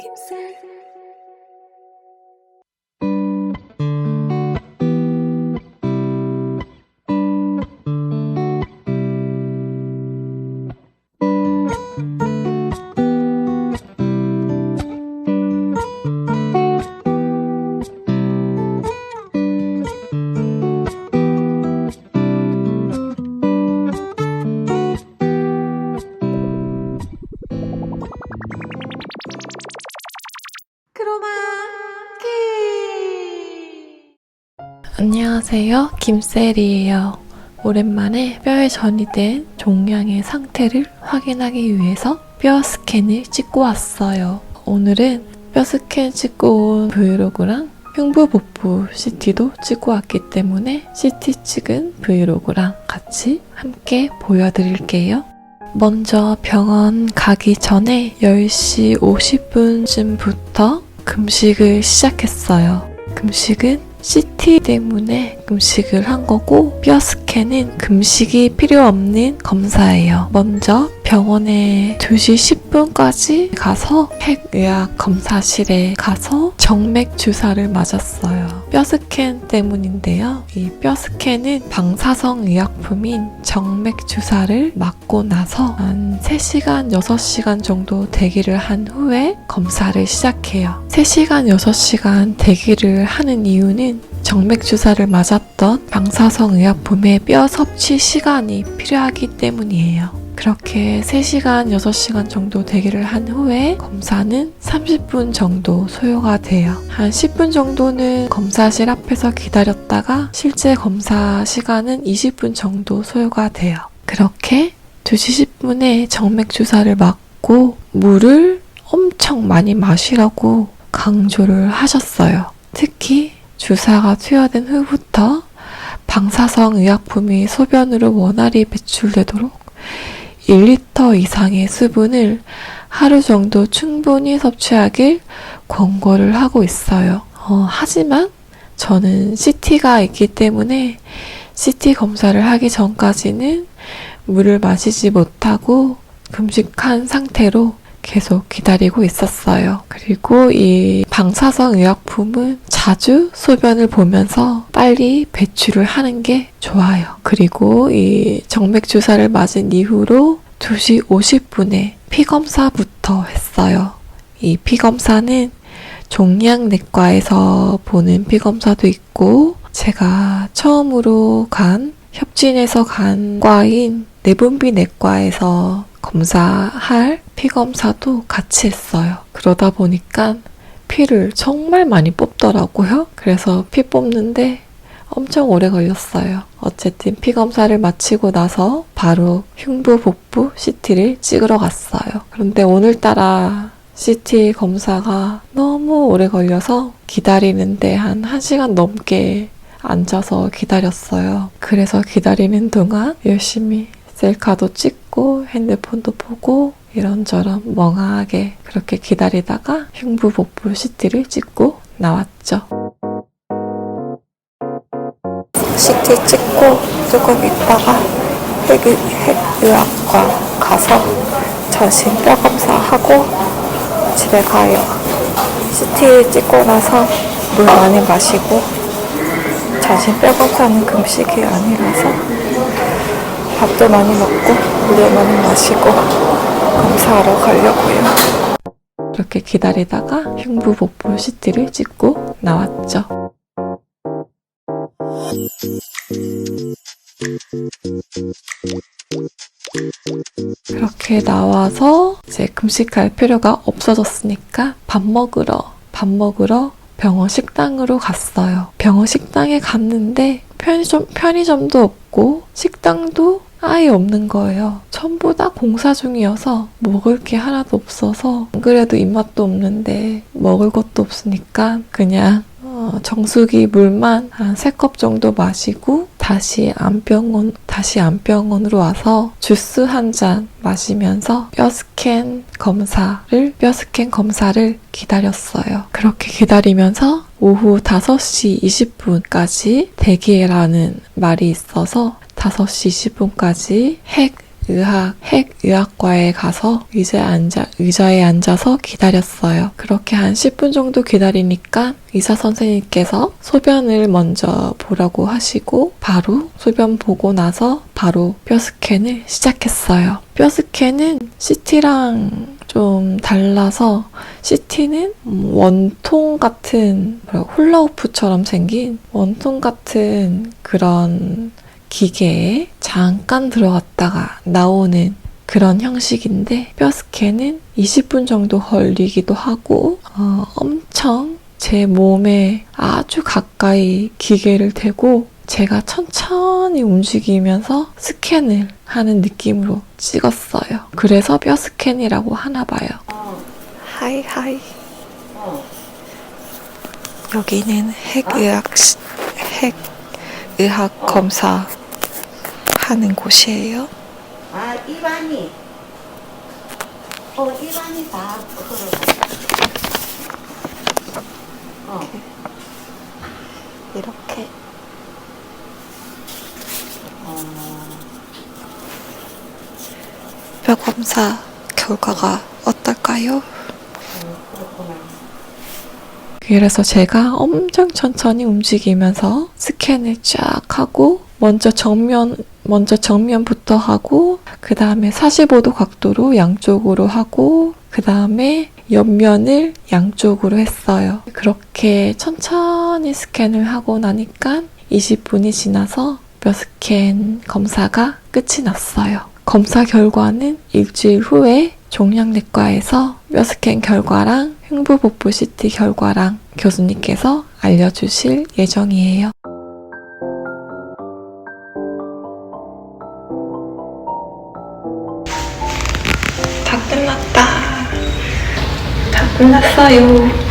김쌤. 안녕하세요, 김셀이에요. 오랜만에 뼈에 전이된 종양의 상태를 확인하기 위해서 뼈 스캔을 찍고 왔어요. 오늘은 뼈 스캔 찍고 온 브이로그랑 흉부 복부 CT도 찍고 왔기 때문에 CT 찍은 브이로그랑 같이 함께 보여드릴게요. 먼저 병원 가기 전에 10시 50분쯤부터 금식을 시작했어요. 금식은 CT 때문에 금식을 한 거고, 뼈 스캔은 금식이 필요 없는 검사예요. 먼저 병원에 2시 10분까지 가서 핵의학 검사실에 가서 정맥 주사를 맞았어요. 뼈 스캔 때문인데요. 이 뼈 스캔은 방사성 의약품인 정맥 주사를 맞고 나서 한 3시간, 6시간 정도 대기를 한 후에 검사를 시작해요. 3시간, 6시간 대기를 하는 이유는 정맥 주사를 맞았던 방사성 의약품의 뼈 섭취 시간이 필요하기 때문이에요. 그렇게 3시간, 6시간 정도 대기를 한 후에 검사는 30분 정도 소요가 돼요. 한 10분 정도는 검사실 앞에서 기다렸다가 실제 검사 시간은 20분 정도 소요가 돼요. 그렇게 2시 10분에 정맥 주사를 맞고 물을 엄청 많이 마시라고 강조를 하셨어요. 특히 주사가 투여된 후부터 방사성 의약품이 소변으로 원활히 배출되도록 1리터 이상의 수분을 하루 정도 충분히 섭취하길 권고를 하고 있어요. 하지만 저는 CT가 있기 때문에 CT 검사를 하기 전까지는 물을 마시지 못하고 금식한 상태로 계속 기다리고 있었어요. 그리고 이 방사성 의약품은 자주 소변을 보면서 빨리 배출을 하는 게 좋아요. 그리고 이 정맥 주사를 맞은 이후로 2시 50분에 피검사부터 했어요. 이 피검사는 종양내과에서 보는 피검사도 있고, 제가 처음으로 간 협진에서 간 과인 내분비내과에서 검사할 피검사도 같이 했어요. 그러다 보니까 피를 정말 많이 뽑더라고요. 그래서 피 뽑는데 엄청 오래 걸렸어요. 어쨌든 피검사를 마치고 나서 바로 흉부 복부 CT를 찍으러 갔어요. 그런데 오늘따라 CT 검사가 너무 오래 걸려서 기다리는데 한 1시간 넘게 앉아서 기다렸어요. 그래서 기다리는 동안 열심히 셀카도 찍고 핸드폰도 보고 이런저런 멍하게 그렇게 기다리다가 흉부 복부 CT를 찍고 나왔죠. CT 찍고 조금 있다가 핵의학과 가서 전신뼈 검사하고 집에 가요. CT 찍고 나서 물 많이 마시고, 전신뼈 검사는 금식이 아니라서 밥도 많이 먹고 물도 많이 마시고 검사하러 가려고요. 이렇게 기다리다가 흉부 복부 CT를 찍고 나왔죠. 그렇게 나와서 이제 금식할 필요가 없어졌으니까 밥 먹으러 병원 식당으로 갔어요. 병원 식당에 갔는데 편의점도 없고 식당도 아예 없는 거예요. 전부 다 공사 중이어서 먹을 게 하나도 없어서, 안 그래도 입맛도 없는데 먹을 것도 없으니까 그냥 정수기 물만 한 3컵 정도 마시고 다시 안병원으로 와서 주스 한 잔 마시면서 뼈 스캔 검사를 기다렸어요. 그렇게 기다리면서 오후 5시 20분까지 대기라는 말이 있어서 5시 20분까지 핵의학과에 가서 의자에 앉아서 기다렸어요. 그렇게 한 10분 정도 기다리니까 의사 선생님께서 소변을 먼저 보라고 하시고 바로 소변 보고 나서 바로 뼈 스캔을 시작했어요. 뼈 스캔은 CT랑 좀 달라서 CT는 원통 같은 훌라후프처럼 생긴 원통 같은 그런 기계에 잠깐 들어갔다가 나오는 그런 형식인데 뼈 스캔은 20분 정도 걸리기도 하고 엄청 제 몸에 아주 가까이 기계를 대고 제가 천천히 움직이면서 스캔을 하는 느낌으로 찍었어요. 그래서 뼈 스캔이라고 하나 봐요. 하이. 여기는 핵의학 검사 하는 곳이에요. 아, 입안이. 입안이 다 그러고. 이렇게. 뼈 검사 결과가 어떨까요? 그렇구나. 그래서 제가 엄청 천천히 움직이면서 스캔을 쫙 하고 먼저 정면부터 하고 그 다음에 45도 각도로 양쪽으로 하고 그 다음에 옆면을 양쪽으로 했어요. 그렇게 천천히 스캔을 하고 나니까 20분이 지나서 뼈 스캔 검사가 끝이 났어요. 검사 결과는 일주일 후에 종양내과에서 뼈 스캔 결과랑 흉부복부 CT 결과랑 교수님께서 알려주실 예정이에요. 다 끝났다. 다 끝났어요.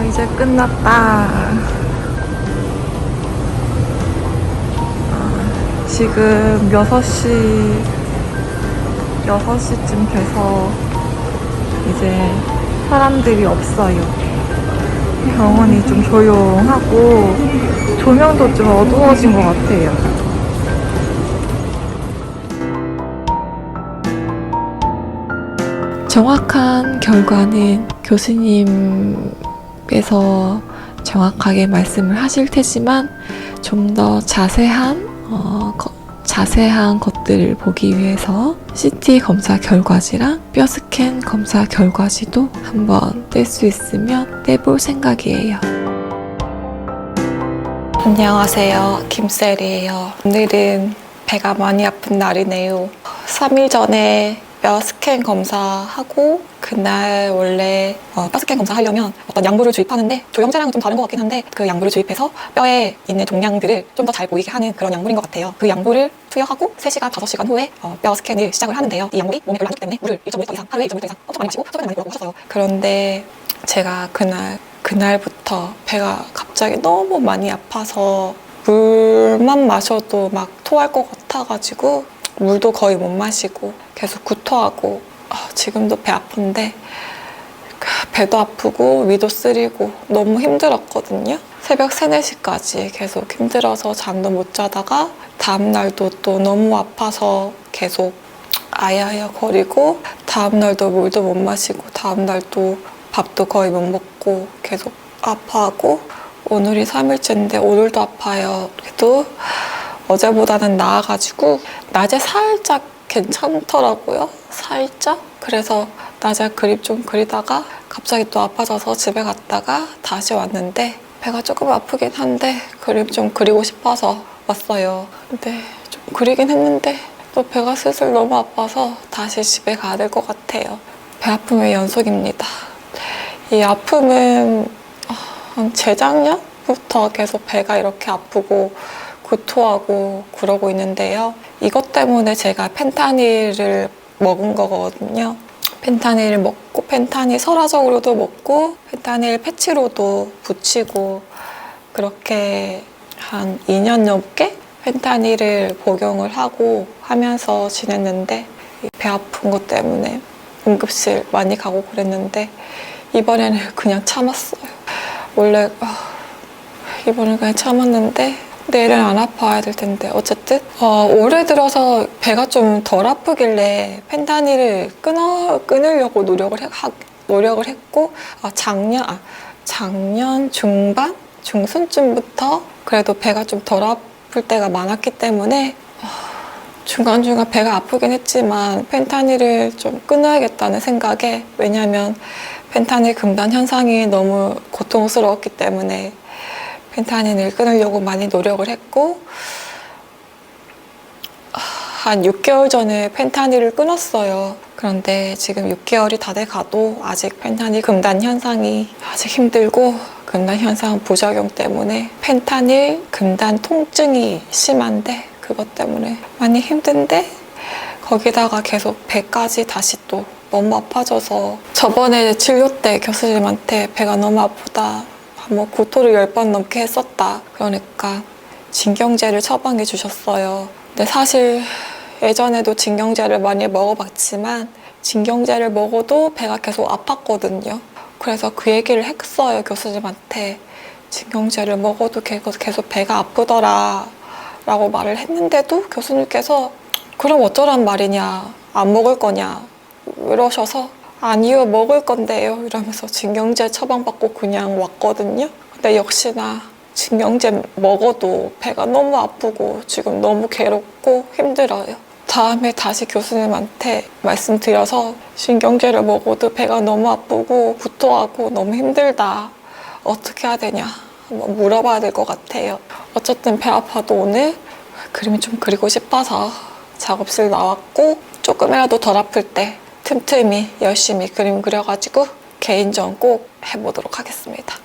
이제 끝났다. 지금 6시쯤 돼서 이제 사람들이 없어요. 병원이 좀 조용하고 조명도 좀 어두워진 것 같아요. 정확한 결과는 교수님께서 정확하게 말씀을 하실 테지만 좀 더 자세한 것들을 보기 위해서 CT 검사 결과지랑 뼈 스캔 검사 결과지도 한번 뗄 수 있으면 떼볼 생각이에요. 안녕하세요. 김셀이에요. 오늘은 배가 많이 아픈 날이네요. 3일 전에 뼈 스캔 검사하고 그날 원래 뼈 스캔 검사하려면 어떤 양부를 주입하는데 조영제랑은 좀 다른 것 같긴 한데 그 양부를 주입해서 뼈에 있는 종양들을 좀 더 잘 보이게 하는 그런 양부인 것 같아요. 그 양부를 투여하고 3시간, 5시간 후에 뼈 스캔을 시작을 하는데요. 이 양물이 몸에 별로 안 좋기 때문에 물을 1.5리터 이상, 하루에 1.5리터 이상 엄청 많이 마시고 소변을 많이 보라고 하셨어요. 그런데 제가 그날부터 배가 갑자기 너무 많이 아파서 물만 마셔도 막 토할 것 같아가지고 물도 거의 못 마시고 계속 구토하고 지금도 배 아픈데 배도 아프고 위도 쓰리고 너무 힘들었거든요. 새벽 3, 4시까지 계속 힘들어서 잠도 못 자다가 다음날도 또 너무 아파서 계속 아야아야 거리고 다음날도 물도 못 마시고 다음날도 밥도 거의 못 먹고 계속 아파하고 오늘이 3일째인데 오늘도 아파요. 그래도 어제보다는 나아가지고 낮에 살짝 괜찮더라고요. 살짝. 그래서 낮에 그림 좀 그리다가 갑자기 또 아파져서 집에 갔다가 다시 왔는데 배가 조금 아프긴 한데 그림 좀 그리고 싶어서 왔어요. 근데 좀 그리긴 했는데 또 배가 슬슬 너무 아파서 다시 집에 가야 될 것 같아요. 배 아픔의 연속입니다. 이 아픔은 한 재작년부터 계속 배가 이렇게 아프고 구토하고 그러고 있는데요. 이것 때문에 제가 펜타닐을 먹은 거거든요. 펜타닐을 먹고 펜타닐 설화적으로도 먹고 펜타닐 패치로도 붙이고 그렇게 한 2년 넘게 펜타닐을 복용을 하고 하면서 지냈는데 배 아픈 것 때문에 응급실 많이 가고 그랬는데 이번에는 그냥 참았어요. 원래 이번엔 그냥 참았는데 내일은 안 아파야 될 텐데 어쨌든 올해 들어서 배가 좀 덜 아프길래 펜타닐을 끊으려고 노력을 했고 작년 중순쯤부터 그래도 배가 좀 덜 아플 때가 많았기 때문에 중간중간 배가 아프긴 했지만 펜타닐을 좀 끊어야겠다는 생각에, 왜냐하면 펜타닐 금단 현상이 너무 고통스러웠기 때문에 펜타닐을 끊으려고 많이 노력을 했고, 한 6개월 전에 펜타닐을 끊었어요. 그런데 지금 6개월이 다 돼 가도 아직 펜타닐 금단 현상이 아직 힘들고, 금단 현상 부작용 때문에 펜타닐 금단 통증이 심한데 그것 때문에 많이 힘든데, 거기다가 계속 배까지 다시 또 너무 아파져서 저번에 진료 때 교수님한테 배가 너무 아프다, 뭐 구토를 10번 넘게 했었다 그러니까 진경제를 처방해 주셨어요. 근데 사실 예전에도 진경제를 많이 먹어봤지만 진경제를 먹어도 배가 계속 아팠거든요. 그래서 그 얘기를 했어요, 교수님한테. 진경제를 먹어도 계속 배가 아프더라 라고 말을 했는데도 교수님께서 그럼 어쩌란 말이냐, 안 먹을 거냐 이러셔서 아니요, 먹을 건데요 이러면서 진경제 처방받고 그냥 왔거든요. 근데 역시나 진경제 먹어도 배가 너무 아프고 지금 너무 괴롭고 힘들어요. 다음에 다시 교수님한테 말씀드려서 진경제를 먹어도 배가 너무 아프고 구토하고 너무 힘들다, 어떻게 해야 되냐 한번 물어봐야 될 것 같아요. 어쨌든 배 아파도 오늘 그림이 좀 그리고 싶어서 작업실 나왔고, 조금이라도 덜 아플 때 틈틈이 열심히 그림 그려가지고 개인전 꼭 해보도록 하겠습니다.